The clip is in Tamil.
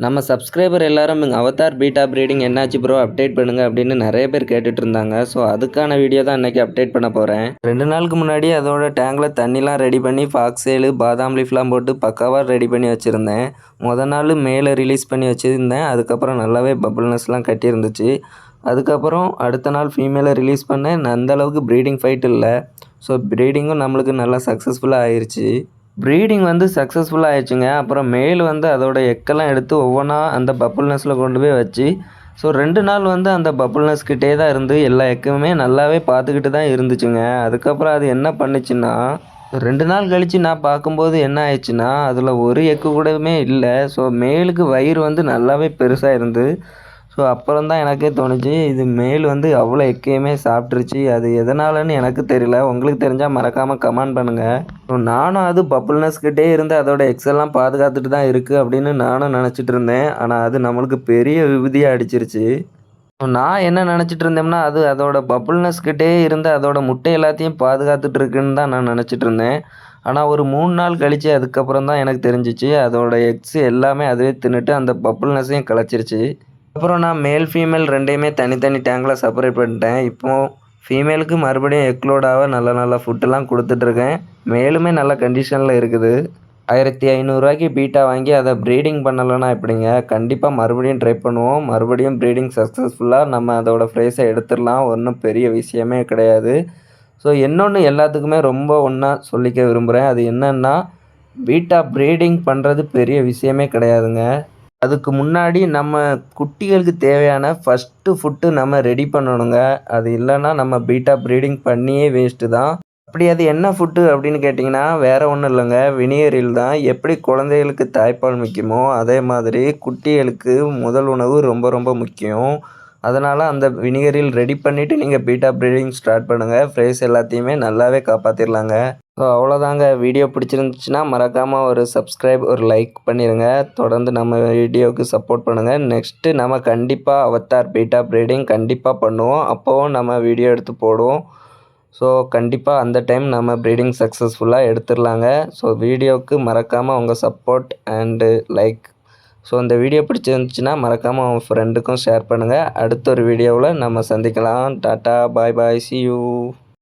நம்ம சப்ஸ்கிரைபர் எல்லாரும் அவதார் பீட்டா ப்ரீடிங் என்னாச்சு ப்ரோ அப்டேட் பண்ணுங்க அப்படின்னு நிறைய பேர் கேட்டுட்டு இருந்தாங்க. ஸோ அதுக்கான வீடியோ தான் இன்றைக்கி அப்டேட் பண்ண போகிறேன். 2 நாளுக்கு முன்னாடி அதோட டேங்கில் தண்ணிலாம் ரெடி பண்ணி ஃபாக்ஸேலு பாதாம் லீஃப்லாம் போட்டு பக்காவாக ரெடி பண்ணி வச்சுருந்தேன். நாள் மேலே ரிலீஸ் பண்ணி வச்சுருந்தேன். அதுக்கப்புறம் நல்லாவே பபுள்னஸ்லாம் கட்டியிருந்துச்சு. அதுக்கப்புறம் அடுத்த நாள் ஃபீமேலை ரிலீஸ் பண்ணேன். அந்தளவுக்கு ப்ரீடிங் ஃபைட் இல்லை. ஸோ ப்ரீடிங்கும் நம்மளுக்கு நல்லா சக்ஸஸ்ஃபுல்லாக ஆயிடுச்சு. ப்ரீடிங் சக்ஸஸ்ஃபுல்லாக ஆயிடுச்சுங்க. அப்புறம் மேல் அதோட எக்கெல்லாம் எடுத்து ஒவ்வொன்றா அந்த பப்புள்னஸில் கொண்டு போய் வச்சு, ஸோ 2 நாள் அந்த பப்புள்னஸ் கிட்டே தான் இருந்து எல்லா எக்குமே நல்லாவே பார்த்துக்கிட்டு தான் இருந்துச்சுங்க. அதுக்கப்புறம் அது என்ன பண்ணுச்சுன்னா, 2 நாள் கழித்து நான் பார்க்கும்போது என்ன ஆயிடுச்சுன்னா, அதில் ஒரு எக்கு கூடவே இல்லை. ஸோ மேலுக்கு வயிறு நல்லாவே பெருசாக இருந்து, ஸோ அப்புறம் தான் எனக்கே தோணுச்சு, இது மேல் அவ்வளோ எக்கையுமே சாப்பிட்ருச்சு. அது எதனாலன்னு எனக்கு தெரியல. உங்களுக்கு தெரிஞ்சால் மறக்காமல் கமெண்ட் பண்ணுங்கள். ஸோ நானும் அது பப்புள்னஸ்கிட்டே இருந்து அதோட எக்ஸெல்லாம் பாதுகாத்துட்டு தான் இருக்குது அப்படின்னு நானும் நினச்சிட்டு இருந்தேன். ஆனால் அது நம்மளுக்கு பெரிய விபூதியாக அடிச்சிருச்சு. ஸோ நான் என்ன நினச்சிட்டு இருந்தேன்னா, அது அதோட பப்புள்னஸ்கிட்டே இருந்து அதோட முட்டை எல்லாத்தையும் பாதுகாத்துட்டு இருக்குன்னு தான் நான் நினச்சிட்டு இருந்தேன். ஆனால் ஒரு 3 நாள் கழித்து அதுக்கப்புறம் தான் எனக்கு தெரிஞ்சிச்சு, அதோட எக்ஸ் எல்லாமே அதுவே தின்னுட்டு அந்த பப்புள்னஸையும் கலைச்சிருச்சு. அப்புறம் நான் மேல் ஃபீமேல் 2யுமே தனித்தனி டேங்கில் செப்பரேட் பண்ணிட்டேன். இப்போது ஃபீமேலுக்கு மறுபடியும் எக்லோடாக நல்ல நல்ல ஃபுட்டெல்லாம் கொடுத்துட்ருக்கேன். மேலுமே நல்ல கண்டிஷனில் இருக்குது. 1500 பீட்டா வாங்கி அதை ப்ரீடிங் பண்ணலைன்னா எப்படிங்க? கண்டிப்பாக மறுபடியும் ட்ரை பண்ணுவோம். மறுபடியும் ப்ரீடிங் சக்ஸஸ்ஃபுல்லாக நம்ம அதோட ப்ரைஸை எடுத்துடலாம். ஒன்றும் பெரிய விஷயமே கிடையாது. ஸோ இன்னொன்று எல்லாத்துக்குமே ரொம்ப ஒன்றா சொல்லிக்க விரும்புகிறேன். அது என்னென்னா, பீட்டா ப்ரீடிங் பண்ணுறது பெரிய விஷயமே கிடையாதுங்க. அதுக்கு முன்னாடி நம்ம குட்டிகளுக்கு தேவையான ஃபஸ்ட்டு ஃபுட்டு நம்ம ரெடி பண்ணணுங்க. அது இல்லைன்னா நம்ம பீட்டா ப்ரீடிங் பண்ணியே வேஸ்ட்டு தான். அப்படி அது என்ன ஃபுட்டு அப்படின்னு கேட்டிங்கன்னா, வேறு ஒன்றும் இல்லைங்க, வினிகரில் தான். எப்படி குழந்தைகளுக்கு தாய்ப்பால் முக்கியமோ, அதே மாதிரி குட்டிகளுக்கு முதல் உணவு ரொம்ப ரொம்ப முக்கியம். அதனால் அந்த வினிகரில் ரெடி பண்ணிவிட்டு நீங்கள் பீட்டா ப்ரீடிங் ஸ்டார்ட் பண்ணுங்கள். ப்ரைஸ் எல்லாத்தையுமே நல்லாவே காப்பாற்றிடலாங்க. ஸோ அவ்வளோதாங்க. வீடியோ பிடிச்சிருந்துச்சுன்னா மறக்காமல் ஒரு சப்ஸ்கிரைப், ஒரு லைக் பண்ணிடுங்க. தொடர்ந்து நம்ம வீடியோவுக்கு சப்போர்ட் பண்ணுங்கள். நெக்ஸ்ட்டு நம்ம கண்டிப்பாக அவதார் பீட்டா ப்ரீடிங் கண்டிப்பாக பண்ணுவோம். அப்போவும் நம்ம வீடியோ எடுத்து போடுவோம். ஸோ கண்டிப்பாக அந்த டைம் நம்ம ப்ரீடிங் சக்ஸஸ்ஃபுல்லாக எடுத்துடலாங்க. ஸோ வீடியோவுக்கு மறக்காமல் உங்கள் சப்போர்ட் அண்டு லைக். ஸோ இந்த வீடியோ பிடிச்சிருந்துச்சுன்னா மறக்காமல் உங்கள் ஃப்ரெண்டுக்கும் ஷேர் பண்ணுங்கள். அடுத்த ஒரு வீடியோவில் நம்ம சந்திக்கலாம். Tata, bye bye, see you.